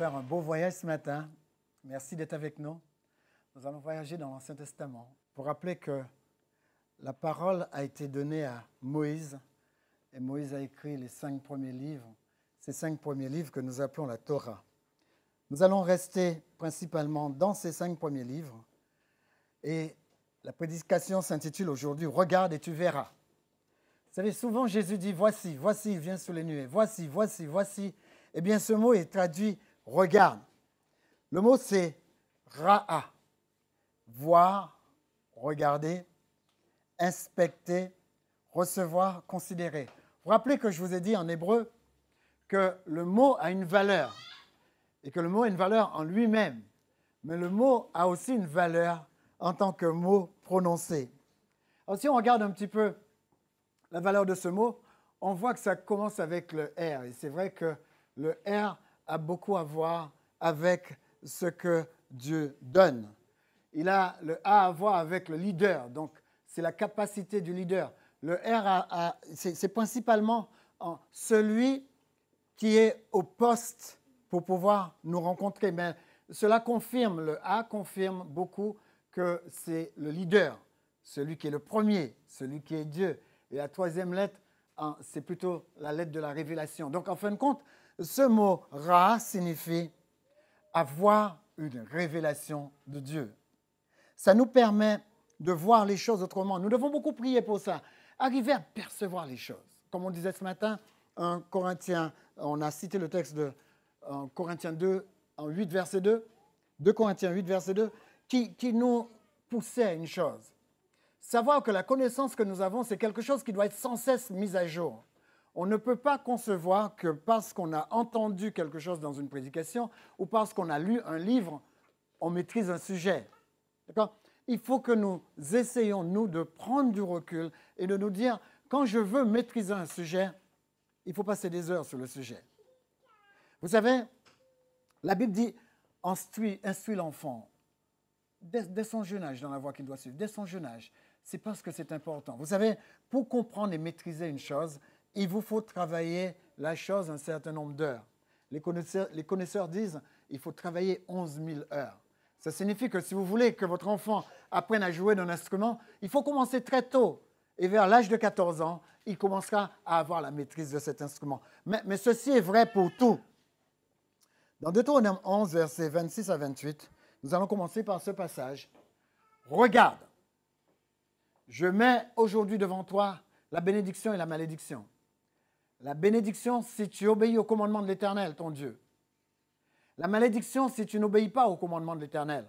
faire un beau voyage ce matin. Merci d'être avec nous. Nous allons voyager dans l'Ancien Testament pour rappeler que la parole a été donnée à Moïse et Moïse a écrit les 5 premiers livres, ces 5 premiers livres que nous appelons la Torah. Nous allons rester principalement dans ces 5 premiers livres et la prédication s'intitule aujourd'hui « Regarde et tu verras ». Vous savez, souvent Jésus dit « Voici, voici, il vient sous les nuées, voici, voici, voici ». Eh bien, ce mot est traduit « regarde ». Le mot, c'est « ra'a », voir, regarder, inspecter, recevoir, considérer. Vous vous rappelez que je vous ai dit en hébreu que le mot a une valeur et que le mot a une valeur en lui-même, mais le mot a aussi une valeur en tant que mot prononcé. Alors, si on regarde un petit peu la valeur de ce mot, on voit que ça commence avec le R. Et c'est vrai que le R a beaucoup à voir avec ce que Dieu donne. Il a le A à voir avec le leader, donc c'est la capacité du leader. Le R, c'est principalement celui qui est au poste pour pouvoir nous rencontrer. Mais cela confirme, le A confirme beaucoup que c'est le leader, celui qui est le premier, celui qui est Dieu. Et la troisième lettre, c'est plutôt la lettre de la révélation. Donc en fin de compte, ce mot « ra » signifie avoir une révélation de Dieu. Ça nous permet de voir les choses autrement. Nous devons beaucoup prier pour ça. Arriver à percevoir les choses. Comme on disait ce matin, en Corinthiens, on a cité le texte de Corinthiens 2, en 8, verset 2, 2 Corinthiens 8, verset 2, qui nous poussait à une chose. Savoir que la connaissance que nous avons, c'est quelque chose qui doit être sans cesse mis à jour. On ne peut pas concevoir que parce qu'on a entendu quelque chose dans une prédication ou parce qu'on a lu un livre, on maîtrise un sujet. D'accord ? Il faut que nous essayions, nous, de prendre du recul et de nous dire, quand je veux maîtriser un sujet, il faut passer des heures sur le sujet. Vous savez, la Bible dit, instruis l'enfant dès son jeune âge dans la voie qu'il doit suivre, dès son jeune âge. C'est parce que c'est important. Vous savez, pour comprendre et maîtriser une chose, il vous faut travailler la chose un certain nombre d'heures. Les connaisseurs disent qu'il faut travailler 11 000 heures. Ça signifie que si vous voulez que votre enfant apprenne à jouer d'un instrument, il faut commencer très tôt. Et vers l'âge de 14 ans, il commencera à avoir la maîtrise de cet instrument. Mais ceci est vrai pour tout. Dans Deutéronome 11, versets 26 à 28, nous allons commencer par ce passage. Regarde, je mets aujourd'hui devant toi la bénédiction et la malédiction. La bénédiction, si tu obéis au commandement de l'Éternel, ton Dieu. La malédiction, si tu n'obéis pas au commandement de l'Éternel.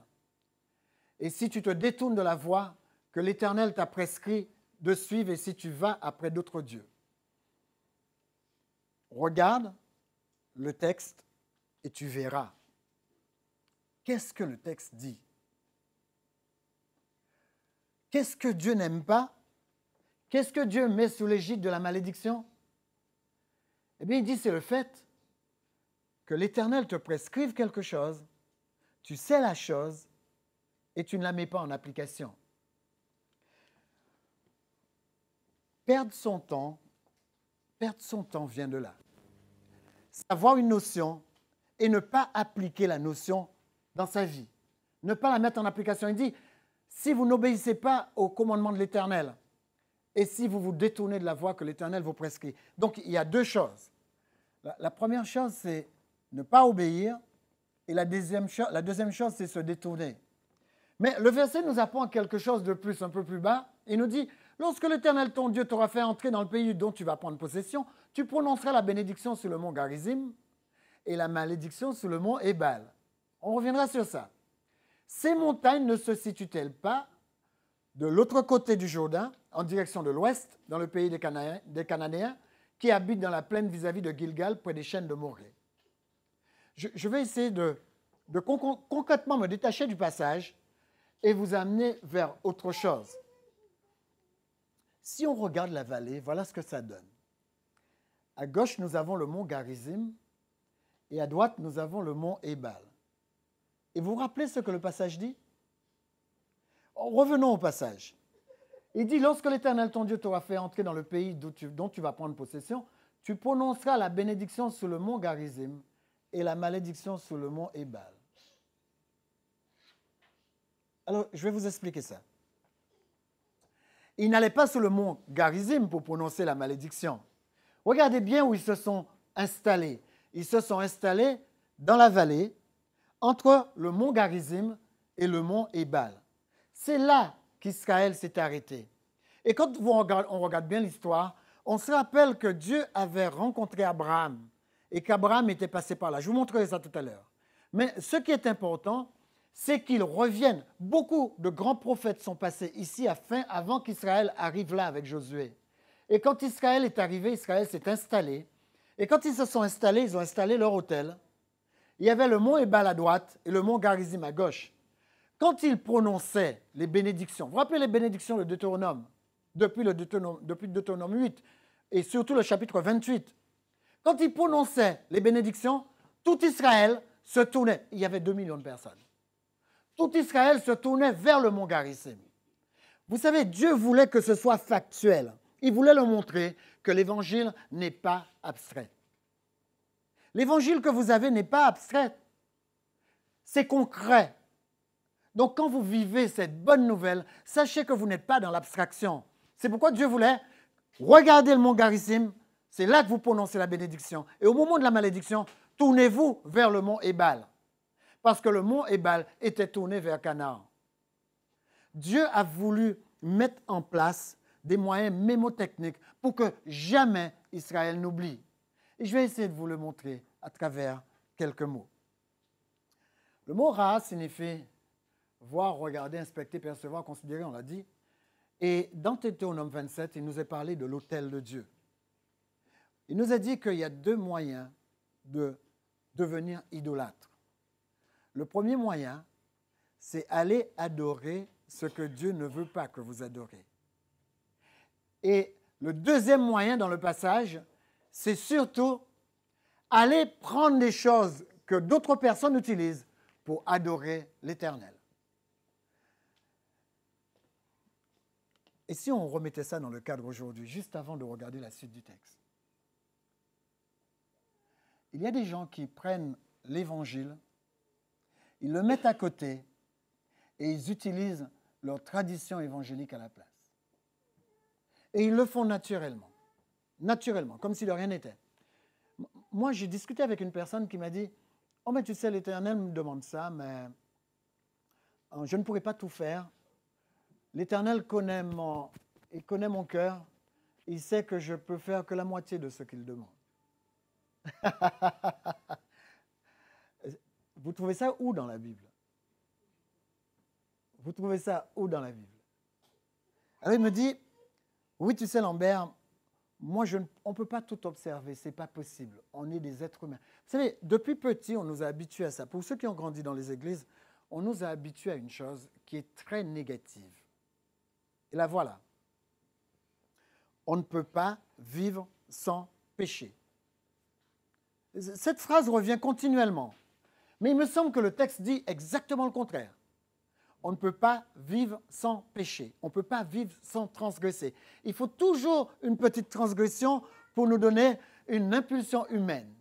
Et si tu te détournes de la voie que l'Éternel t'a prescrit de suivre et si tu vas après d'autres dieux. Regarde le texte et tu verras. Qu'est-ce que le texte dit? Qu'est-ce que Dieu n'aime pas? Qu'est-ce que Dieu met sous l'égide de la malédiction? Eh bien, il dit, c'est le fait que l'Éternel te prescrive quelque chose, tu sais la chose et tu ne la mets pas en application. Perdre son temps vient de là. Savoir une notion et ne pas appliquer la notion dans sa vie. Ne pas la mettre en application. Il dit, si vous n'obéissez pas au commandement de l'Éternel et si vous vous détournez de la voie que l'Éternel vous prescrit. Donc, il y a deux choses. La première chose, c'est ne pas obéir et la deuxième chose, c'est se détourner. Mais le verset nous apprend quelque chose de plus, un peu plus bas. Il nous dit, lorsque l'Éternel, ton Dieu, t'aura fait entrer dans le pays dont tu vas prendre possession, tu prononceras la bénédiction sur le mont Garizim et la malédiction sur le mont Ébal. On reviendra sur ça. Ces montagnes ne se situent-elles pas de l'autre côté du Jourdain, en direction de l'ouest, dans le pays des Cananéens, qui habitent dans la plaine vis-à-vis de Gilgal, près des chênes de Morée? Je vais essayer de concrètement me détacher du passage et vous amener vers autre chose. Si on regarde la vallée, voilà ce que ça donne. À gauche, nous avons le mont Garizim et à droite, nous avons le mont Ébal. Et vous vous rappelez ce que le passage dit? Revenons au passage. Il dit, lorsque l'Éternel, ton Dieu, t'aura fait entrer dans le pays dont tu vas prendre possession, tu prononceras la bénédiction sur le mont Garizim et la malédiction sur le mont Ébal. Alors, je vais vous expliquer ça. Ils n'allaient pas sur le mont Garizim pour prononcer la malédiction. Regardez bien où ils se sont installés. Ils se sont installés dans la vallée, entre le mont Garizim et le mont Ébal. C'est là qu'Israël s'est arrêté. Et quand on regarde bien l'histoire, on se rappelle que Dieu avait rencontré Abraham et qu'Abraham était passé par là. Je vous montrerai ça tout à l'heure. Mais ce qui est important, c'est qu'ils reviennent. Beaucoup de grands prophètes sont passés ici avant qu'Israël arrive là avec Josué. Et quand Israël est arrivé, Israël s'est installé. Et quand ils se sont installés, ils ont installé leur autel. Il y avait le mont Ébal à droite et le mont Garizim à gauche. Quand ils prononçaient les bénédictions, vous vous rappelez les bénédictions de Deutéronome, depuis Deutéronome 8 et surtout le chapitre 28, quand ils prononçaient les bénédictions, tout Israël se tournait. Il y avait 2 millions de personnes. Tout Israël se tournait vers le mont Garizim. Vous savez, Dieu voulait que ce soit factuel. Il voulait leur montrer que l'évangile n'est pas abstrait. L'évangile que vous avez n'est pas abstrait. C'est concret. Donc, quand vous vivez cette bonne nouvelle, sachez que vous n'êtes pas dans l'abstraction. C'est pourquoi Dieu voulait regarder le mont Garizim. C'est là que vous prononcez la bénédiction. Et au moment de la malédiction, tournez-vous vers le mont Ébal. Parce que le mont Ébal était tourné vers Canaan. Dieu a voulu mettre en place des moyens mémotechniques pour que jamais Israël n'oublie. Et je vais essayer de vous le montrer à travers quelques mots. Le mot Ra signifie voir, regarder, inspecter, percevoir, considérer, on l'a dit. Et dans Deutéronome 27, il nous est parlé de l'autel de Dieu. Il nous a dit qu'il y a 2 moyens de devenir idolâtre. Le premier moyen, c'est aller adorer ce que Dieu ne veut pas que vous adorez. Et le deuxième moyen dans le passage, c'est surtout aller prendre des choses que d'autres personnes utilisent pour adorer l'Éternel. Et si on remettait ça dans le cadre aujourd'hui, juste avant de regarder la suite du texte? Il y a des gens qui prennent l'Évangile, ils le mettent à côté et ils utilisent leur tradition évangélique à la place. Et ils le font naturellement, comme si de rien n'était. Moi, j'ai discuté avec une personne qui m'a dit « Oh, mais tu sais, l'Éternel me demande ça, mais je ne pourrai pas tout faire. L'Éternel connaît mon cœur. Il sait que je peux faire que la moitié de ce qu'il demande. » Vous trouvez ça où dans la Bible? Vous trouvez ça où dans la Bible? Alors il me dit, oui, tu sais Lambert, moi on ne peut pas tout observer, ce n'est pas possible. On est des êtres humains. Vous savez, depuis petit, on nous a habitués à ça. Pour ceux qui ont grandi dans les églises, on nous a habitués à une chose qui est très négative. Et la voilà. On ne peut pas vivre sans péché. Cette phrase revient continuellement. Mais il me semble que le texte dit exactement le contraire. On ne peut pas vivre sans péché. On ne peut pas vivre sans transgresser. Il faut toujours une petite transgression pour nous donner une impulsion humaine.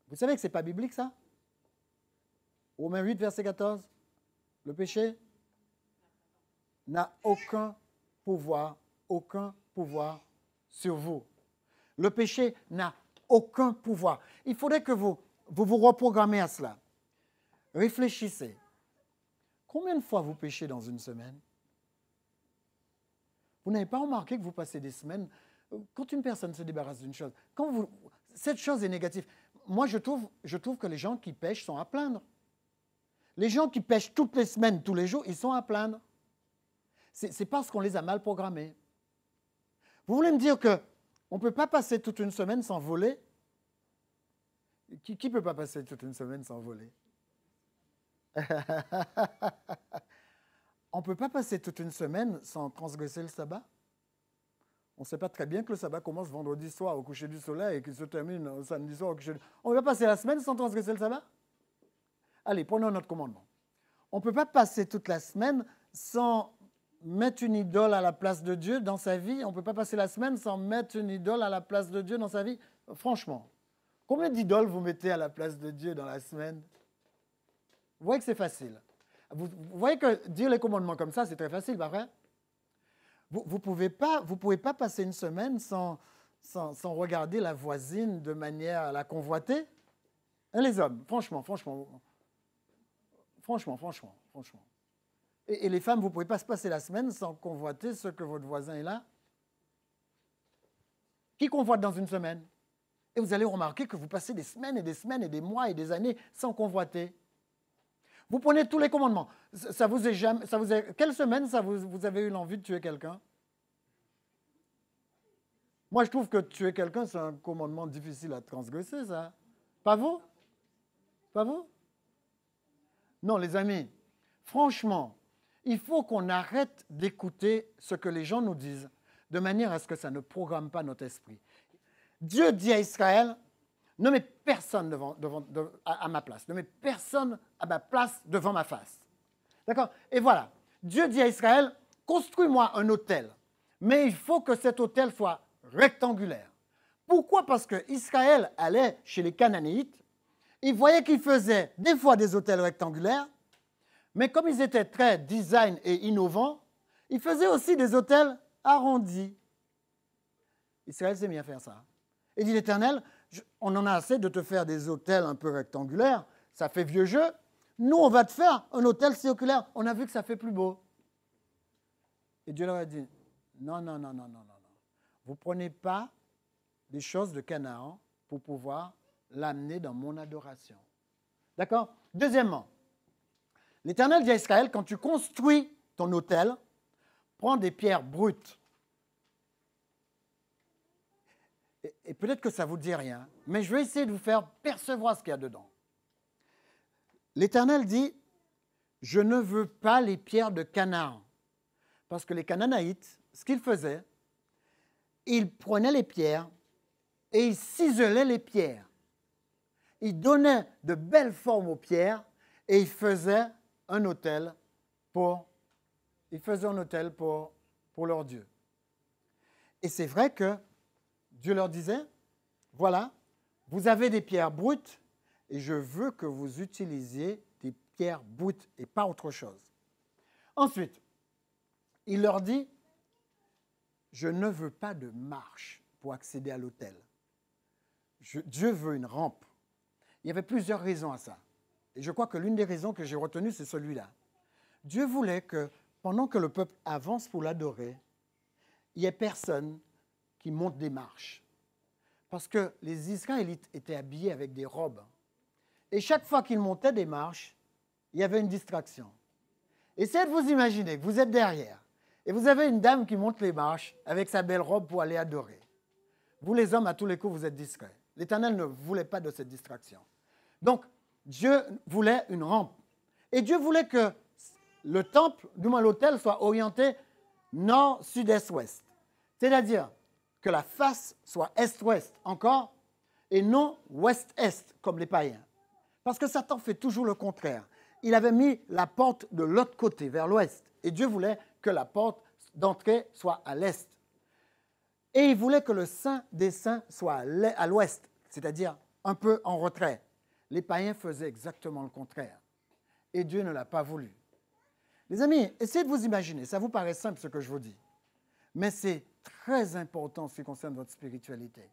Vous savez que ce n'est pas biblique, ça? Romains 8, verset 14. Le péché n'a aucun pouvoir sur vous. Le péché n'a aucun pouvoir. Il faudrait que vous reprogrammez à cela. Réfléchissez. Combien de fois vous péchez dans une semaine? Vous n'avez pas remarqué que vous passez des semaines, quand une personne se débarrasse d'une chose, cette chose est négative. Moi, je trouve que les gens qui pêchent sont à plaindre. Les gens qui pêchent toutes les semaines, tous les jours, ils sont à plaindre. C'est parce qu'on les a mal programmés. Vous voulez me dire qu'on ne peut pas passer toute une semaine sans voler? Qui ne peut pas passer toute une semaine sans voler? On ne peut pas passer toute une semaine sans transgresser le sabbat? On ne sait pas très bien que le sabbat commence vendredi soir au coucher du soleil et qu'il se termine samedi soir au coucher du soleil. On ne peut pas passer la semaine sans transgresser le sabbat? Allez, prenons notre commandement. On ne peut pas passer toute la semaine sans mettre une idole à la place de Dieu dans sa vie. On ne peut pas passer la semaine sans mettre une idole à la place de Dieu dans sa vie. Franchement, Combien d'idoles vous mettez à la place de Dieu dans la semaine? Vous voyez que c'est facile. Vous voyez que dire les commandements comme ça, c'est très facile, pas vrai? Vous ne pouvez pas passer une semaine sans regarder la voisine de manière à la convoiter. Hein, les hommes, franchement. Et les femmes, vous ne pouvez pas se passer la semaine sans convoiter ce que votre voisin est là. Qui convoite dans une semaine? Et vous allez remarquer que vous passez des semaines et des semaines et des mois et des années sans convoiter. Vous prenez tous les commandements. Quelle semaine vous avez eu l'envie de tuer quelqu'un? Moi, je trouve que tuer quelqu'un, c'est un commandement difficile à transgresser, ça. Pas vous? Pas vous? Non, les amis, franchement, il faut qu'on arrête d'écouter ce que les gens nous disent, de manière à ce que ça ne programme pas notre esprit. Dieu dit à Israël, ne mets personne à ma place, ne mets personne à ma place devant ma face. D'accord? Et voilà, Dieu dit à Israël, construis-moi un autel, mais il faut que cet autel soit rectangulaire. Pourquoi? Parce qu'Israël allait chez les Cananéites, il voyait qu'ils faisaient des fois des autels rectangulaires, mais comme ils étaient très design et innovants, ils faisaient aussi des autels arrondis. Israël s'est mis à faire ça. Et dit l'Éternel, on en a assez de te faire des autels un peu rectangulaires, ça fait vieux jeu. Nous, on va te faire un autel circulaire. On a vu que ça fait plus beau. Et Dieu leur a dit, non. Vous ne prenez pas des choses de Canaan pour pouvoir l'amener dans mon adoration. D'accord? Deuxièmement, l'Éternel dit à Israël, quand tu construis ton autel, prends des pierres brutes. Et peut-être que ça ne vous dit rien, mais je vais essayer de vous faire percevoir ce qu'il y a dedans. L'Éternel dit, je ne veux pas les pierres de Canaan. Parce que les Canaanaïtes, ce qu'ils faisaient, ils prenaient les pierres et ils ciselaient les pierres. Ils donnaient de belles formes aux pierres et ils faisaient un autel pour leur Dieu. Et c'est vrai que Dieu leur disait, voilà, vous avez des pierres brutes et je veux que vous utilisiez des pierres brutes et pas autre chose. Ensuite, il leur dit, je ne veux pas de marche pour accéder à l'autel. Dieu veut une rampe. Il y avait plusieurs raisons à ça. Et je crois que l'une des raisons que j'ai retenues, c'est celui-là. Dieu voulait que, pendant que le peuple avance pour l'adorer, il n'y ait personne qui monte des marches. Parce que les Israélites étaient habillés avec des robes. Et chaque fois qu'ils montaient des marches, il y avait une distraction. Essayez de vous imaginer que vous êtes derrière et vous avez une dame qui monte les marches avec sa belle robe pour aller adorer. Vous, les hommes, à tous les coups, vous êtes discrets. L'Éternel ne voulait pas de cette distraction. Donc, Dieu voulait une rampe. Et Dieu voulait que le temple, du moins l'autel, soit orienté nord, sud, est, ouest. C'est-à-dire que la face soit est-ouest encore et non ouest-est comme les païens. Parce que Satan fait toujours le contraire. Il avait mis la porte de l'autre côté, vers l'ouest. Et Dieu voulait que la porte d'entrée soit à l'est. Et il voulait que le Saint des Saints soit à l'ouest, c'est-à-dire un peu en retrait. Les païens faisaient exactement le contraire. Et Dieu ne l'a pas voulu. Les amis, essayez de vous imaginer. Ça vous paraît simple ce que je vous dis. Mais c'est très important en ce qui concerne votre spiritualité.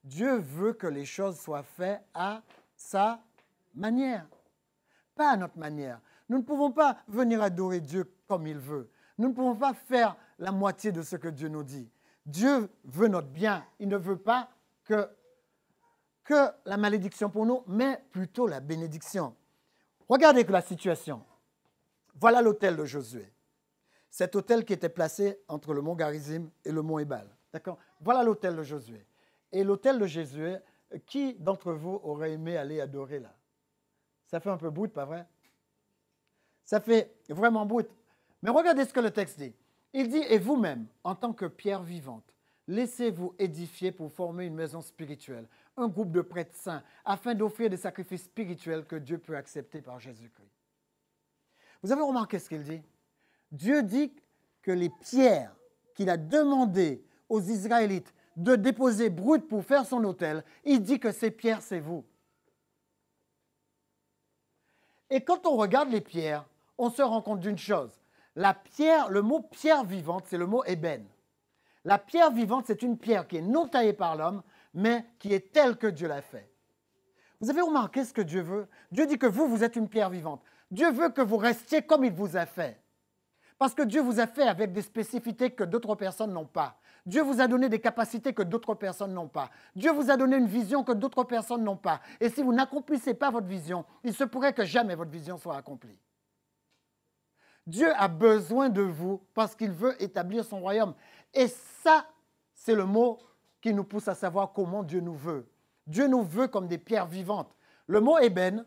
Dieu veut que les choses soient faites à sa manière, pas à notre manière. Nous ne pouvons pas venir adorer Dieu comme il veut. Nous ne pouvons pas faire la moitié de ce que Dieu nous dit. Dieu veut notre bien. Il ne veut pas que la malédiction pour nous, mais plutôt la bénédiction. Regardez que la situation. Voilà l'autel de Josué. Cet autel qui était placé entre le mont Garizim et le mont Ébal. D'accord? Voilà l'autel de Josué. Et l'autel de Josué, qui d'entre vous aurait aimé aller adorer là? Ça fait un peu brut, pas vrai? Ça fait vraiment brut. Mais regardez ce que le texte dit. Il dit, et vous-même, en tant que pierre vivante, laissez-vous édifier pour former une maison spirituelle, un groupe de prêtres saints, afin d'offrir des sacrifices spirituels que Dieu peut accepter par Jésus-Christ. Vous avez remarqué ce qu'il dit? Dieu dit que les pierres qu'il a demandées aux Israélites de déposer brut pour faire son autel, il dit que ces pierres, c'est vous. Et quand on regarde les pierres, on se rend compte d'une chose. La pierre, le mot pierre vivante, c'est le mot ébène. La pierre vivante, c'est une pierre qui est non taillée par l'homme, mais qui est telle que Dieu l'a fait. Vous avez remarqué ce que Dieu veut? Dieu dit que vous êtes une pierre vivante. Dieu veut que vous restiez comme il vous a fait. Parce que Dieu vous a fait avec des spécificités que d'autres personnes n'ont pas. Dieu vous a donné des capacités que d'autres personnes n'ont pas. Dieu vous a donné une vision que d'autres personnes n'ont pas. Et si vous n'accomplissez pas votre vision, il se pourrait que jamais votre vision soit accomplie. Dieu a besoin de vous parce qu'il veut établir son royaume. Et ça, c'est le mot qui nous pousse à savoir comment Dieu nous veut. Dieu nous veut comme des pierres vivantes. Le mot ébène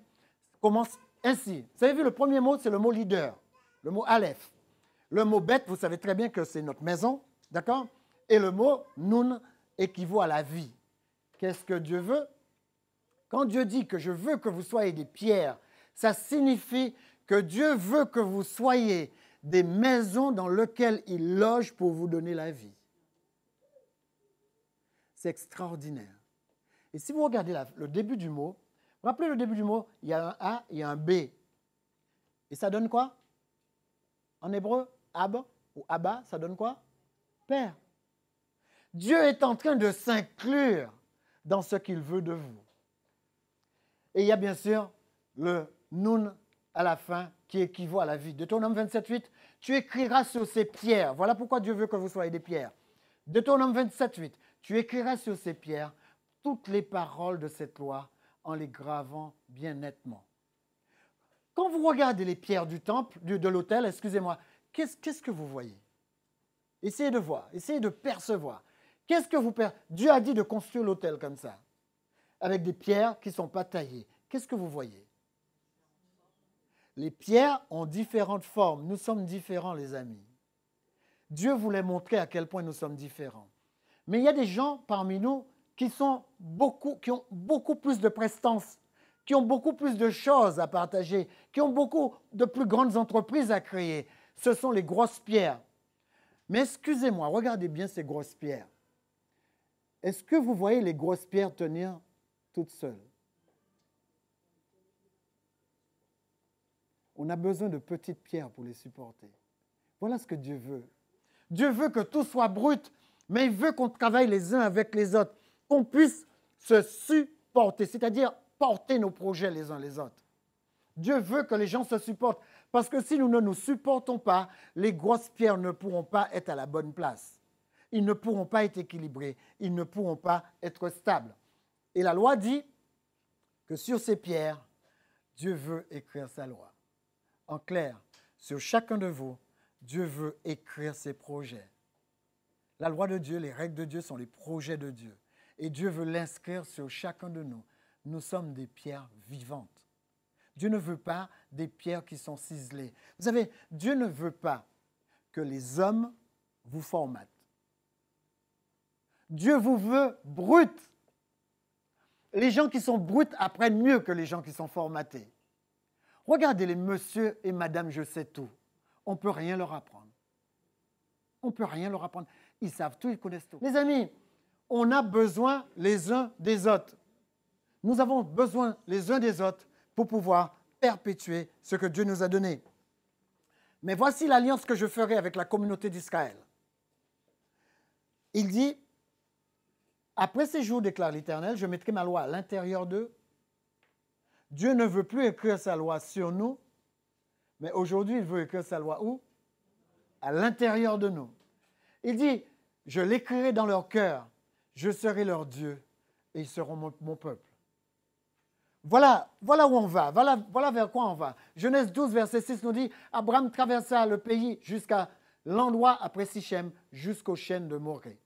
commence ainsi. Vous avez vu, le premier mot, c'est le mot leader, le mot aleph. Le mot bête, vous savez très bien que c'est notre maison, d'accord? Et le mot nun équivaut à la vie. Qu'est-ce que Dieu veut? Quand Dieu dit que je veux que vous soyez des pierres, ça signifie que Dieu veut que vous soyez des maisons dans lesquelles il loge pour vous donner la vie. C'est extraordinaire. Et si vous regardez le début du mot, vous vous rappelez le début du mot, il y a un A, il y a un B. Et ça donne quoi? En hébreu, Ab ou Abba, ça donne quoi? Père. Dieu est en train de s'inclure dans ce qu'il veut de vous. Et il y a bien sûr le Nun à la fin qui équivaut à la vie. Deutéronome 27.8, tu écriras sur ces pierres. Voilà pourquoi Dieu veut que vous soyez des pierres. Deutéronome 27.8, tu écriras sur ces pierres toutes les paroles de cette loi en les gravant bien nettement. Quand vous regardez les pierres du temple, de l'autel, excusez-moi, qu'est-ce que vous voyez? Essayez de voir, essayez de percevoir. Qu'est-ce que vous percevez? Dieu a dit de construire l'autel comme ça, avec des pierres qui ne sont pas taillées. Qu'est-ce que vous voyez? Les pierres ont différentes formes. Nous sommes différents, les amis. Dieu voulait montrer à quel point nous sommes différents. Mais il y a des gens parmi nous qui ont beaucoup plus de prestance, qui ont beaucoup plus de choses à partager, qui ont beaucoup de plus grandes entreprises à créer. Ce sont les grosses pierres. Mais excusez-moi, regardez bien ces grosses pierres. Est-ce que vous voyez les grosses pierres tenir toutes seules? On a besoin de petites pierres pour les supporter. Voilà ce que Dieu veut. Dieu veut que tout soit brut, mais il veut qu'on travaille les uns avec les autres, qu'on puisse se supporter, c'est-à-dire porter nos projets les uns les autres. Dieu veut que les gens se supportent, parce que si nous ne nous supportons pas, les grosses pierres ne pourront pas être à la bonne place. Ils ne pourront pas être équilibrés, ils ne pourront pas être stables. Et la loi dit que sur ces pierres, Dieu veut écrire sa loi. En clair, sur chacun de vous, Dieu veut écrire ses projets. La loi de Dieu, les règles de Dieu sont les projets de Dieu. Et Dieu veut l'inscrire sur chacun de nous. Nous sommes des pierres vivantes. Dieu ne veut pas des pierres qui sont ciselées. Vous savez, Dieu ne veut pas que les hommes vous formatent. Dieu vous veut brut. Les gens qui sont bruts apprennent mieux que les gens qui sont formatés. Regardez les monsieur et madame je sais tout. On ne peut rien leur apprendre. On ne peut rien leur apprendre. Ils savent tout, ils connaissent tout. Les amis, on a besoin les uns des autres. Nous avons besoin les uns des autres pour pouvoir perpétuer ce que Dieu nous a donné. Mais voici l'alliance que je ferai avec la communauté d'Israël. Il dit, après ces jours, déclare l'Éternel, je mettrai ma loi à l'intérieur d'eux. Dieu ne veut plus écrire sa loi sur nous, mais aujourd'hui, il veut écrire sa loi où? À l'intérieur de nous. Il dit, je l'écrirai dans leur cœur, je serai leur Dieu et ils seront mon peuple. Voilà où on va, voilà vers quoi on va. Genèse 12, verset 6 nous dit, Abraham traversa le pays jusqu'à l'endroit après Sichem, jusqu'aux chênes de Morée.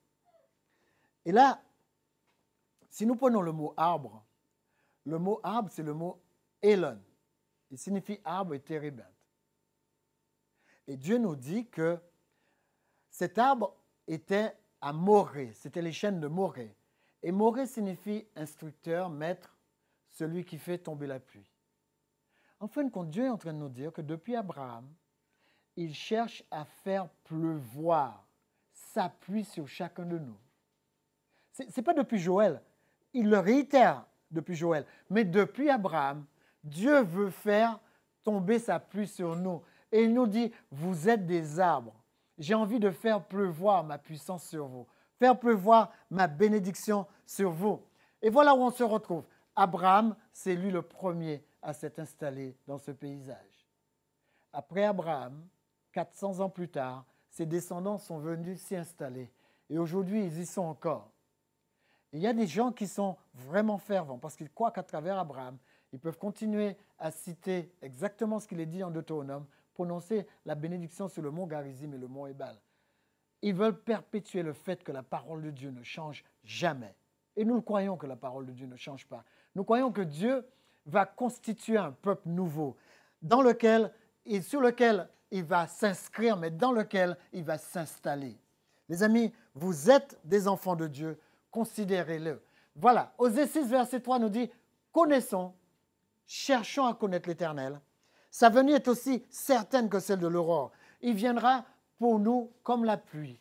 Et là, si nous prenons le mot arbre, c'est le mot Elon. Il signifie arbre et térébinthe. Et Dieu nous dit que cet arbre était à Morée, c'était les chênes de Morée. Et Morée signifie instructeur, maître, celui qui fait tomber la pluie. En fin de compte, Dieu est en train de nous dire que depuis Abraham, il cherche à faire pleuvoir sa pluie sur chacun de nous. Ce n'est pas depuis Joël. Il le réitère depuis Joël. Mais depuis Abraham, Dieu veut faire tomber sa pluie sur nous. Et il nous dit, vous êtes des arbres. J'ai envie de faire pleuvoir ma puissance sur vous. Faire pleuvoir ma bénédiction sur vous. Et voilà où on se retrouve. Abraham, c'est lui le premier à s'être installé dans ce paysage. Après Abraham, 400 ans plus tard, ses descendants sont venus s'y installer. Et aujourd'hui, ils y sont encore. Et il y a des gens qui sont vraiment fervents parce qu'ils croient qu'à travers Abraham, ils peuvent continuer à citer exactement ce qu'il est dit en Deutéronome, prononcer la bénédiction sur le mont Garizim et le mont Ebal. Ils veulent perpétuer le fait que la parole de Dieu ne change jamais. Et nous le croyons que la parole de Dieu ne change pas. Nous croyons que Dieu va constituer un peuple nouveau dans lequel et sur lequel il va s'inscrire, mais dans lequel il va s'installer. Les amis, vous êtes des enfants de Dieu, considérez-le. Voilà, Osée 6, verset 3 nous dit, connaissons, cherchons à connaître l'Éternel. Sa venue est aussi certaine que celle de l'aurore. Il viendra pour nous comme la pluie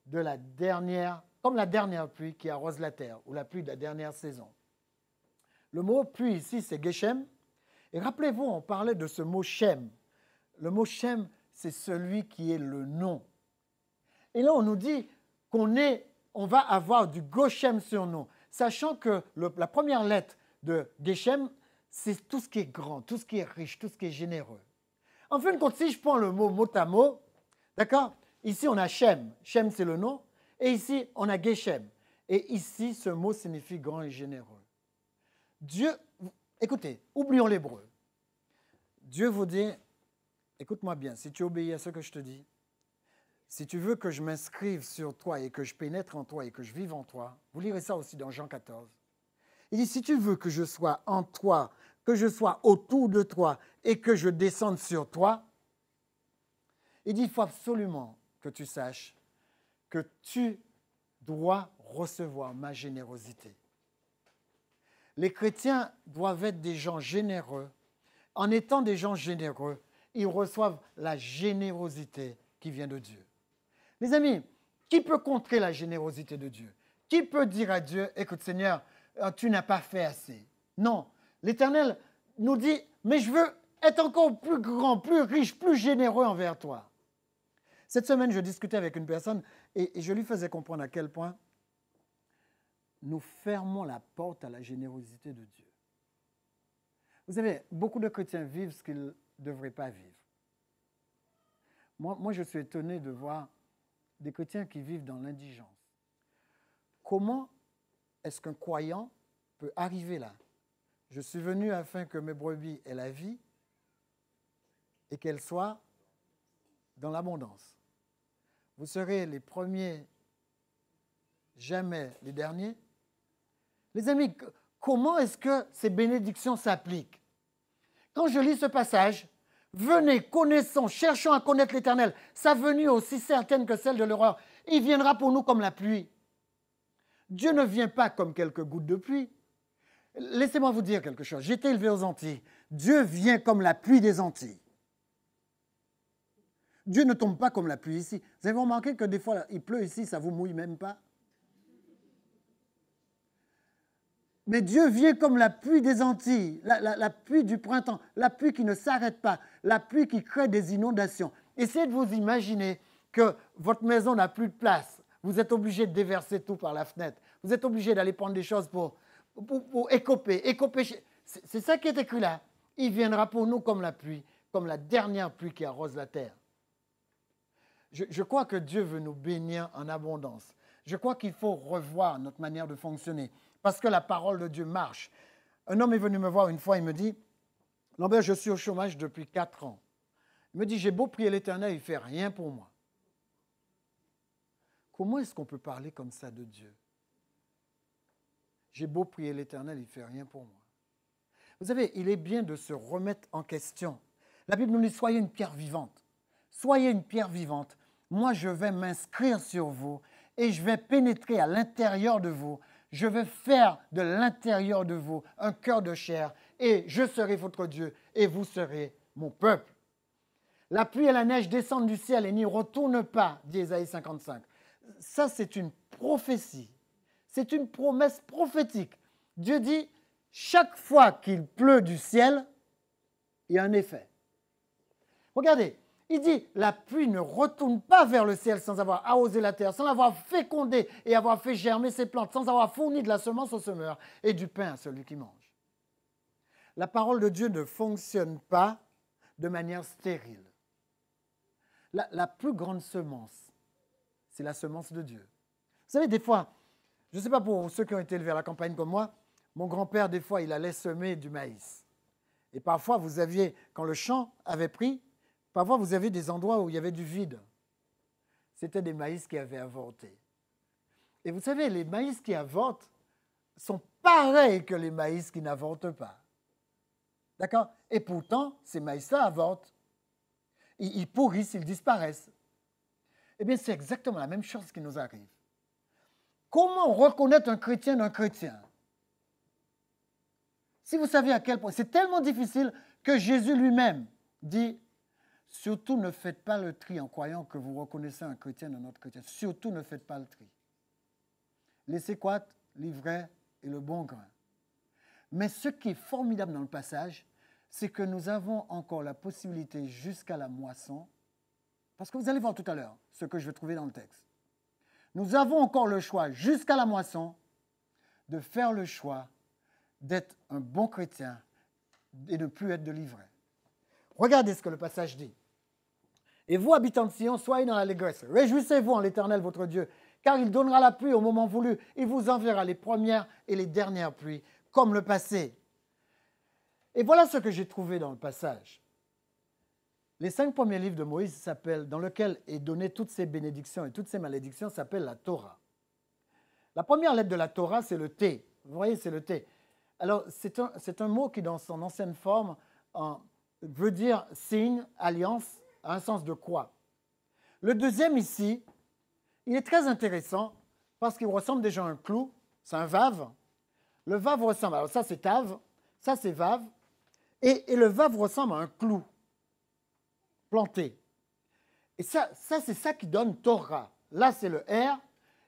de la dernière, comme la dernière pluie qui arrose la terre, ou la pluie de la dernière saison. Le mot pluie ici, c'est Geshem. Et rappelez-vous, on parlait de ce mot Shem. Le mot Shem, c'est celui qui est le nom. Et là, on nous dit on va avoir du Goshem sur nous, sachant que la première lettre de Geshem, c'est tout ce qui est grand, tout ce qui est riche, tout ce qui est généreux. En fin de compte, si je prends le mot mot à mot, d'accord? Ici, on a Shem. Shem, c'est le nom. Et ici, on a Geshem. Et ici, ce mot signifie grand et généreux. Dieu, écoutez, oublions l'hébreu. Dieu vous dit, écoute-moi bien, si tu obéis à ce que je te dis, si tu veux que je m'inscrive sur toi et que je pénètre en toi et que je vive en toi, vous lirez ça aussi dans Jean 14. Il dit, si tu veux que je sois en toi, que je sois autour de toi et que je descende sur toi, il dit, il faut absolument que tu saches que tu dois recevoir ma générosité. Les chrétiens doivent être des gens généreux. En étant des gens généreux, ils reçoivent la générosité qui vient de Dieu. Les amis, qui peut contrer la générosité de Dieu? Qui peut dire à Dieu, écoute Seigneur, tu n'as pas fait assez? Non, l'Éternel nous dit, mais je veux être encore plus grand, plus riche, plus généreux envers toi. Cette semaine, je discutais avec une personne et je lui faisais comprendre à quel point nous fermons la porte à la générosité de Dieu. Vous savez, beaucoup de chrétiens vivent ce qu'ils ne devraient pas vivre. Moi, je suis étonné de voir des chrétiens qui vivent dans l'indigence. Comment est-ce qu'un croyant peut arriver là? Je suis venu afin que mes brebis aient la vie et qu'elles soient dans l'abondance. Vous serez les premiers, jamais les derniers. Les amis, comment est-ce que ces bénédictions s'appliquent? Quand je lis ce passage, venez, connaissons, cherchons à connaître l'Éternel. Sa venue est aussi certaine que celle de l'aurore. Il viendra pour nous comme la pluie. Dieu ne vient pas comme quelques gouttes de pluie. Laissez-moi vous dire quelque chose. J'ai été élevé aux Antilles. Dieu vient comme la pluie des Antilles. Dieu ne tombe pas comme la pluie ici. Vous avez remarqué que des fois, il pleut ici, ça ne vous mouille même pas? Mais Dieu vient comme la pluie des Antilles, la pluie du printemps, la pluie qui ne s'arrête pas, la pluie qui crée des inondations. Essayez de vous imaginer que votre maison n'a plus de place. Vous êtes obligé de déverser tout par la fenêtre. Vous êtes obligé d'aller prendre des choses pour écoper. C'est ça qui est écrit là. Il viendra pour nous comme la pluie, comme la dernière pluie qui arrose la terre. Je crois que Dieu veut nous bénir en abondance. Je crois qu'il faut revoir notre manière de fonctionner parce que la parole de Dieu marche. Un homme est venu me voir une fois, il me dit, « Lambert, je suis au chômage depuis 4 ans. » Il me dit, « J'ai beau prier l'Éternel, il ne fait rien pour moi. » Comment est-ce qu'on peut parler comme ça de Dieu? J'ai beau prier l'Éternel, il ne fait rien pour moi. Vous savez, il est bien de se remettre en question. La Bible nous dit, soyez une pierre vivante. Soyez une pierre vivante. Moi, je vais m'inscrire sur vous et je vais pénétrer à l'intérieur de vous. Je vais faire de l'intérieur de vous un cœur de chair et je serai votre Dieu et vous serez mon peuple. La pluie et la neige descendent du ciel et n'y retournent pas, dit Ésaïe 55. Ça, c'est une prophétie. C'est une promesse prophétique. Dieu dit, chaque fois qu'il pleut du ciel, il y a un effet. Regardez, il dit, la pluie ne retourne pas vers le ciel sans avoir arrosé la terre, sans avoir fécondé et avoir fait germer ses plantes, sans avoir fourni de la semence au semeur et du pain à celui qui mange. La parole de Dieu ne fonctionne pas de manière stérile. La plus grande semence, c'est la semence de Dieu. Vous savez, des fois, je ne sais pas pour ceux qui ont été élevés à la campagne comme moi, mon grand-père, des fois, il allait semer du maïs. Et parfois, vous aviez, quand le champ avait pris, parfois vous aviez des endroits où il y avait du vide. C'était des maïs qui avaient avorté. Et vous savez, les maïs qui avortent sont pareils que les maïs qui n'avortent pas. D'accord? Et pourtant, ces maïs-là avortent. Ils pourrissent, ils disparaissent. Eh bien, c'est exactement la même chose qui nous arrive. Comment reconnaître un chrétien d'un chrétien? Si vous saviez à quel point, c'est tellement difficile que Jésus lui-même dit, surtout ne faites pas le tri en croyant que vous reconnaissez un chrétien d'un autre chrétien. Surtout ne faites pas le tri. Laissez croître l'ivraie et le bon grain. Mais ce qui est formidable dans le passage, c'est que nous avons encore la possibilité jusqu'à la moisson, parce que vous allez voir tout à l'heure ce que je vais trouver dans le texte. Nous avons encore le choix jusqu'à la moisson de faire le choix d'être un bon chrétien et de ne plus être de l'ivraie. Regardez ce que le passage dit. Et vous, habitants de Sion, soyez dans l'allégresse. Réjouissez-vous en l'Éternel, votre Dieu, car il donnera la pluie au moment voulu. Il vous enverra les premières et les dernières pluies, comme le passé. Et voilà ce que j'ai trouvé dans le passage. Les 5 premiers livres de Moïse s'appellent, dans lesquels est donné toutes ces bénédictions et toutes ces malédictions, s'appellent la Torah. La première lettre de la Torah, c'est le T. Vous voyez, c'est le T. Alors, c'est un mot qui, dans son ancienne forme, veut dire signe, alliance, a un sens de croix. Le deuxième ici, il est très intéressant parce qu'il ressemble déjà à un clou, c'est un vave. Le vave ressemble, alors ça c'est tave, ça c'est vave, et le vave ressemble à un clou planté. Et ça c'est ça qui donne Torah. Là c'est le R,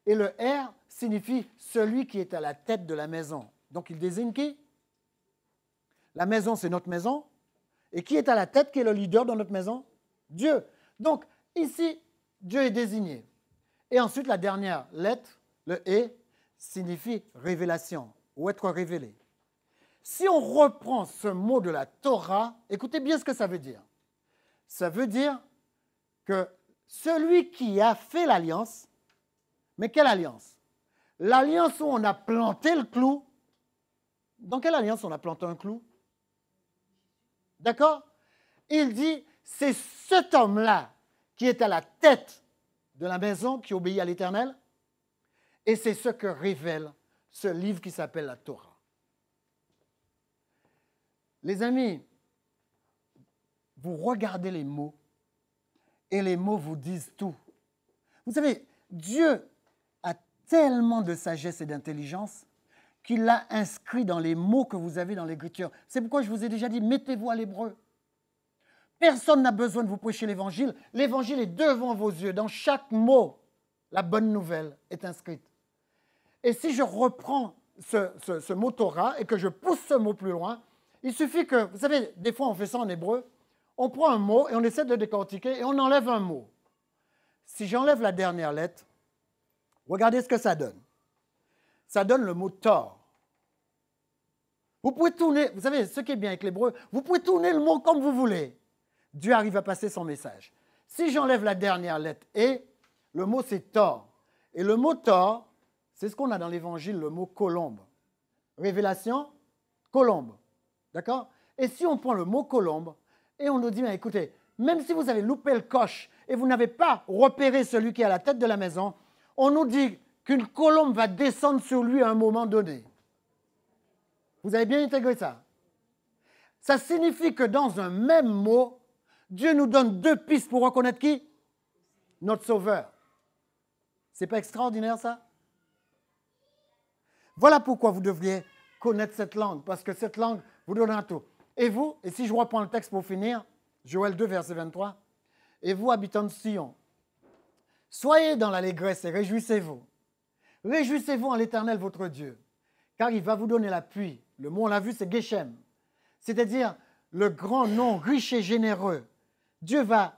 et le R signifie celui qui est à la tête de la maison. Donc il désigne qui? La maison c'est notre maison, et qui est à la tête, qui est le leader dans notre maison? Dieu. Donc ici, Dieu est désigné. Et ensuite la dernière lettre, le E, signifie révélation, ou être révélé. Si on reprend ce mot de la Torah, écoutez bien ce que ça veut dire. Ça veut dire que celui qui a fait l'alliance, mais quelle alliance? L'alliance où on a planté le clou. Dans quelle alliance on a planté un clou? D'accord? Il dit, c'est cet homme-là qui est à la tête de la maison qui obéit à l'Éternel, et c'est ce que révèle ce livre qui s'appelle la Torah. Les amis, vous regardez les mots, et les mots vous disent tout. Vous savez, Dieu a tellement de sagesse et d'intelligence qu'il l'a inscrit dans les mots que vous avez dans l'Écriture. C'est pourquoi je vous ai déjà dit, mettez-vous à l'hébreu. Personne n'a besoin de vous prêcher l'Évangile. L'Évangile est devant vos yeux. Dans chaque mot, la bonne nouvelle est inscrite. Et si je reprends ce mot Torah et que je pousse ce mot plus loin, il suffit que, vous savez, des fois on fait ça en hébreu, on prend un mot et on essaie de le décortiquer et on enlève un mot. Si j'enlève la dernière lettre, regardez ce que ça donne. Ça donne le mot Tor. Vous pouvez tourner, vous savez, ce qui est bien avec l'hébreu, vous pouvez tourner le mot comme vous voulez. Dieu arrive à passer son message. Si j'enlève la dernière lettre et, le mot c'est Tor. Et le mot Tor, c'est ce qu'on a dans l'Évangile, le mot colombe. Révélation, colombe. D'accord? Et si on prend le mot colombe et on nous dit, mais écoutez, même si vous avez loupé le coche et vous n'avez pas repéré celui qui est à la tête de la maison, on nous dit qu'une colombe va descendre sur lui à un moment donné. Vous avez bien intégré ça? Ça signifie que dans un même mot, Dieu nous donne 2 pistes pour reconnaître qui? Notre Sauveur. C'est pas extraordinaire ça? Voilà pourquoi vous devriez connaître cette langue, parce que cette langue vous donnera tout. Et vous, et si je reprends le texte pour finir, Joël 2, verset 23, et vous, habitants de Sion, Soyez dans l'allégresse et réjouissez-vous. Réjouissez-vous en l'Éternel votre Dieu, car il va vous donner la pluie. Le mot, on l'a vu, c'est Geshem, c'est-à-dire le grand nom riche et généreux. Dieu va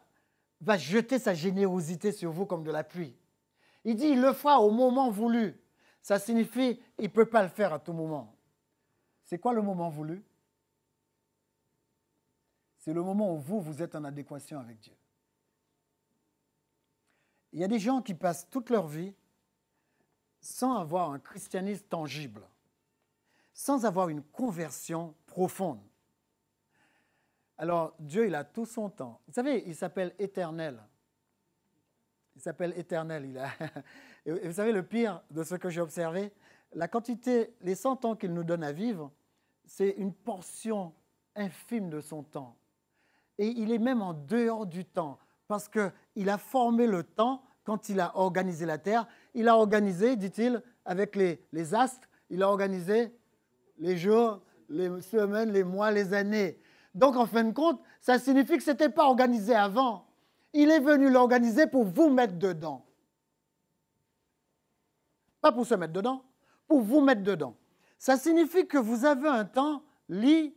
jeter sa générosité sur vous comme de la pluie. Il dit, il le fera au moment voulu. Ça signifie, il ne peut pas le faire à tout moment. C'est quoi le moment voulu? C'est le moment où vous êtes en adéquation avec Dieu. Il y a des gens qui passent toute leur vie sans avoir un christianisme tangible, sans avoir une conversion profonde. Alors, Dieu, il a tout son temps. Vous savez, il s'appelle Éternel. Il s'appelle Éternel. Et vous savez, le pire de ce que j'ai observé, la quantité, les 100 ans qu'il nous donne à vivre, c'est une portion infime de son temps. Et il est même en dehors du temps, parce qu'il a formé le temps quand il a organisé la terre. Il a organisé, dit-il, avec les astres, il a organisé les jours, les semaines, les mois, les années. Donc, en fin de compte, ça signifie que ce n'était pas organisé avant. Il est venu l'organiser pour vous mettre dedans. Pas pour se mettre dedans, pour vous mettre dedans. Ça signifie que vous avez un temps limité.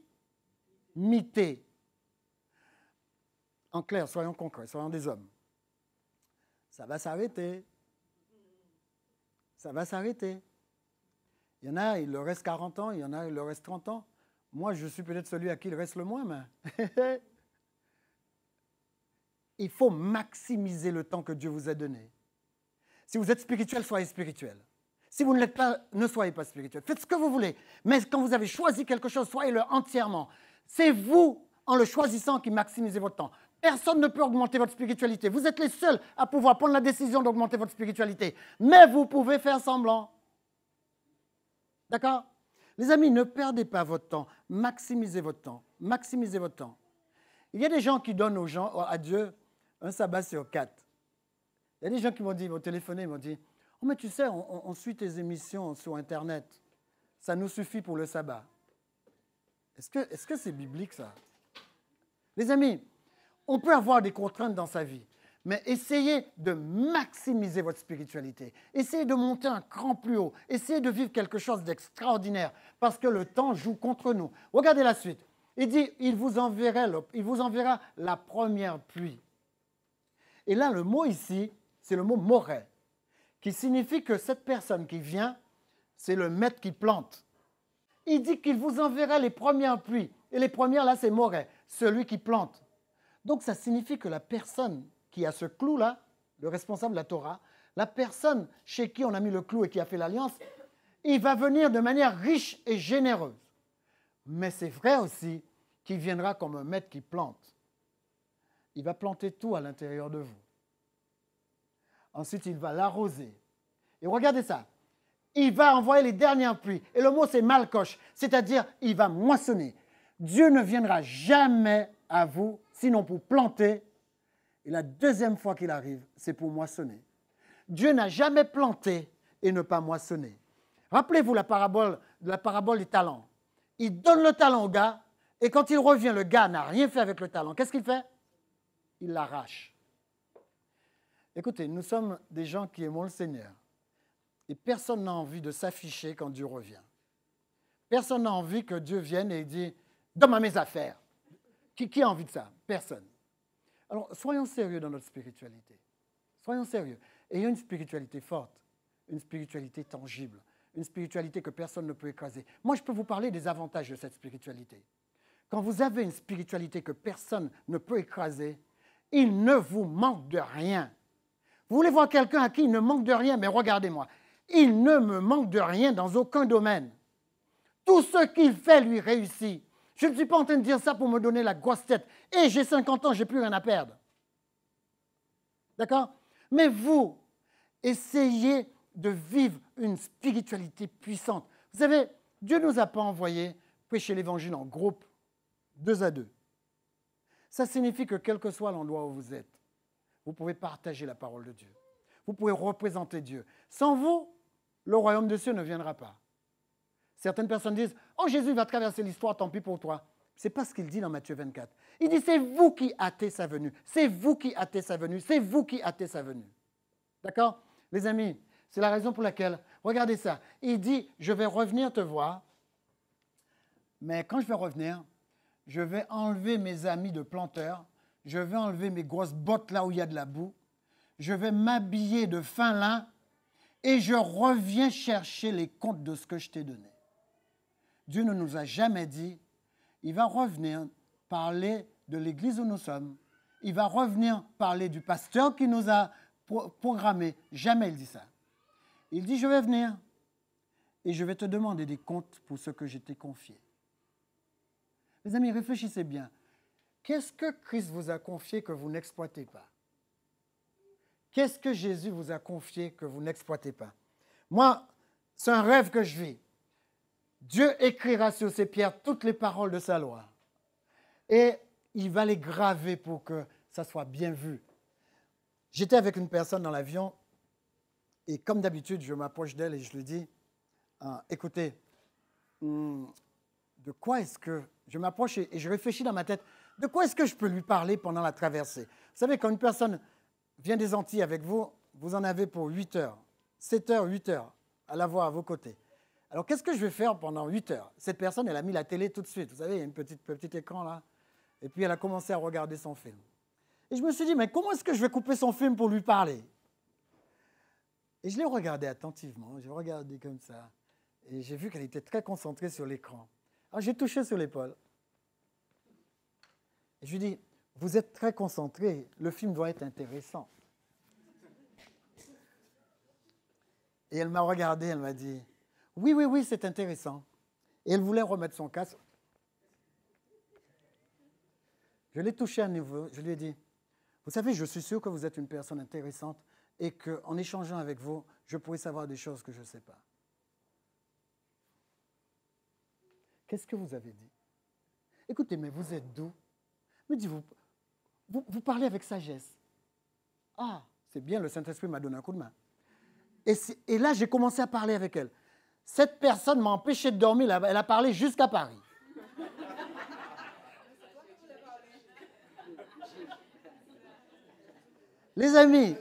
En clair, soyons concrets, soyons des hommes. Ça va s'arrêter. Ça va s'arrêter. Il y en a, il leur reste 40 ans, il y en a, il leur reste 30 ans. Moi, je suis peut-être celui à qui il reste le moins, mais il faut maximiser le temps que Dieu vous a donné. Si vous êtes spirituel, soyez spirituel. Si vous ne l'êtes pas, ne soyez pas spirituel. Faites ce que vous voulez, mais quand vous avez choisi quelque chose, soyez-le entièrement. C'est vous, en le choisissant, qui maximisez votre temps. Personne ne peut augmenter votre spiritualité. Vous êtes les seuls à pouvoir prendre la décision d'augmenter votre spiritualité. Mais vous pouvez faire semblant. D'accord? Les amis, ne perdez pas votre temps. Maximisez votre temps. Maximisez votre temps. Il y a des gens qui donnent aux gens, à Dieu, un sabbat sur 4. Il y a des gens qui m'ont dit, ils m'ont téléphoné, ils m'ont dit, « Oh, mais tu sais, on suit tes émissions sur Internet. Ça nous suffit pour le sabbat. » Est-ce que c'est biblique, ça? Les amis, on peut avoir des contraintes dans sa vie, mais essayez de maximiser votre spiritualité. Essayez de monter un cran plus haut. Essayez de vivre quelque chose d'extraordinaire, parce que le temps joue contre nous. Regardez la suite. Il dit, il vous enverra la première pluie. Et là, le mot ici, c'est le mot moré, qui signifie que cette personne qui vient, c'est le maître qui plante. Il dit qu'il vous enverra les premières pluies. Et les premières, là, c'est moré, celui qui plante. Donc, ça signifie que la personne qui a ce clou-là, le responsable de la Torah, la personne chez qui on a mis le clou et qui a fait l'alliance, il va venir de manière riche et généreuse. Mais c'est vrai aussi qu'il viendra comme un maître qui plante. Il va planter tout à l'intérieur de vous. Ensuite, il va l'arroser. Et regardez ça. Il va envoyer les dernières pluies. Et le mot, c'est malcoche, c'est-à-dire il va moissonner. Dieu ne viendra jamais à vous, sinon pour planter. Et la deuxième fois qu'il arrive, c'est pour moissonner. Dieu n'a jamais planté et ne pas moissonner. Rappelez-vous la parabole des talents. Il donne le talent au gars, et quand il revient, le gars n'a rien fait avec le talent. Qu'est-ce qu'il fait? Il l'arrache. Écoutez, nous sommes des gens qui aimons le Seigneur. Et personne n'a envie de s'afficher quand Dieu revient. Personne n'a envie que Dieu vienne et dise « Donne-moi mes affaires ». Qui a envie de ça? Personne. Alors, soyons sérieux dans notre spiritualité. Soyons sérieux. Ayons une spiritualité forte, une spiritualité tangible, une spiritualité que personne ne peut écraser. Moi, je peux vous parler des avantages de cette spiritualité. Quand vous avez une spiritualité que personne ne peut écraser, il ne vous manque de rien. Vous voulez voir quelqu'un à qui il ne manque de rien, mais regardez-moi. Il ne me manque de rien dans aucun domaine. Tout ce qu'il fait lui réussit. Je ne suis pas en train de dire ça pour me donner la grosse tête. Et j'ai 50 ans, je n'ai plus rien à perdre. D'accord? Mais vous, essayez de vivre une spiritualité puissante. Vous savez, Dieu ne nous a pas envoyés prêcher l'évangile en groupe, 2 à 2. Ça signifie que quel que soit l'endroit où vous êtes, vous pouvez partager la parole de Dieu. Vous pouvez représenter Dieu. Sans vous, le royaume des cieux ne viendra pas. Certaines personnes disent « Oh, Jésus va traverser l'histoire, tant pis pour toi. » Ce n'est pas ce qu'il dit dans Matthieu 24. Il dit « C'est vous qui hâtez sa venue. C'est vous qui hâtez sa venue. C'est vous qui hâtez sa venue. » D'accord? Les amis, c'est la raison pour laquelle, regardez ça, il dit, je vais revenir te voir, mais quand je vais revenir, je vais enlever mes amis de planteurs, je vais enlever mes grosses bottes là où il y a de la boue, je vais m'habiller de fin lin et je reviens chercher les comptes de ce que je t'ai donné. Dieu ne nous a jamais dit, il va revenir parler de l'église où nous sommes, il va revenir parler du pasteur qui nous a programmé. Jamais il dit ça. Il dit, je vais venir et je vais te demander des comptes pour ce que je t'ai confié. Les amis, réfléchissez bien. Qu'est-ce que Christ vous a confié que vous n'exploitez pas? Qu'est-ce que Jésus vous a confié que vous n'exploitez pas? Moi, c'est un rêve que je vis. Dieu écrira sur ces pierres toutes les paroles de sa loi. Et il va les graver pour que ça soit bien vu. J'étais avec une personne dans l'avion et comme d'habitude, je m'approche d'elle et je lui dis, écoutez, de quoi est-ce que... Je m'approche et je réfléchis dans ma tête, de quoi est-ce que je peux lui parler pendant la traversée? Vous savez, quand une personne vient des Antilles avec vous, vous en avez pour 8 heures, 7 heures, 8 heures, à l'avoir à vos côtés. Alors, qu'est-ce que je vais faire pendant 8 heures? Cette personne, elle a mis la télé tout de suite. Vous savez, il y a un petit écran là. Et puis, elle a commencé à regarder son film. Et je me suis dit, mais comment est-ce que je vais couper son film pour lui parler? Et je l'ai regardé attentivement. J'ai regardé comme ça. Et j'ai vu qu'elle était très concentrée sur l'écran. Alors, j'ai touché sur l'épaule. Et je lui ai dit, vous êtes très concentré. Le film doit être intéressant. Et elle m'a regardé, elle m'a dit, oui, c'est intéressant. Et elle voulait remettre son casque. Je l'ai touché à nouveau, je lui ai dit, vous savez, je suis sûr que vous êtes une personne intéressante et qu'en échangeant avec vous, je pourrais savoir des choses que je ne sais pas. Qu'est-ce que vous avez dit? Écoutez, mais vous êtes doux. Me dites, vous parlez avec sagesse. Ah, c'est bien, le Saint-Esprit m'a donné un coup de main. Et là, j'ai commencé à parler avec elle. Cette personne m'a empêché de dormir, elle a parlé jusqu'à Paris. Les amis,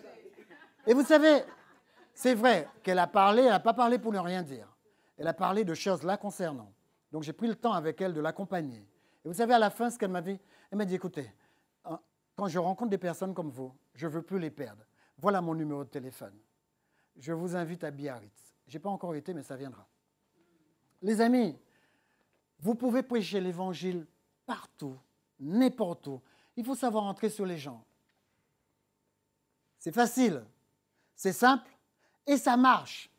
et vous savez, c'est vrai qu'elle a parlé, elle n'a pas parlé pour ne rien dire. Elle a parlé de choses là concernant. Donc j'ai pris le temps avec elle de l'accompagner. Et vous savez, à la fin, ce qu'elle m'a dit, elle m'a dit, écoutez, quand je rencontre des personnes comme vous, je ne veux plus les perdre. Voilà mon numéro de téléphone. Je vous invite à Biarritz. Je n'ai pas encore été, mais ça viendra. Les amis, vous pouvez prêcher l'évangile partout, n'importe où. Il faut savoir entrer sur les gens. C'est facile, c'est simple et ça marche.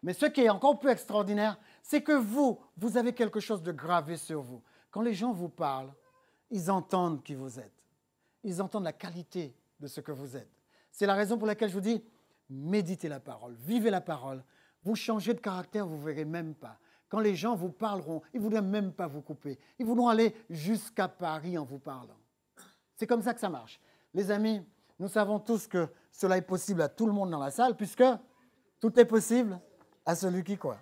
Mais ce qui est encore plus extraordinaire, c'est que vous avez quelque chose de gravé sur vous. Quand les gens vous parlent, ils entendent qui vous êtes. Ils entendent la qualité de ce que vous êtes. C'est la raison pour laquelle je vous dis, méditez la parole, vivez la parole. Vous changez de caractère, vous ne verrez même pas. Quand les gens vous parleront, ils ne voudront même pas vous couper. Ils voudront aller jusqu'à Paris en vous parlant. C'est comme ça que ça marche. Les amis, nous savons tous que cela est possible à tout le monde dans la salle, puisque tout est possible à celui qui croit.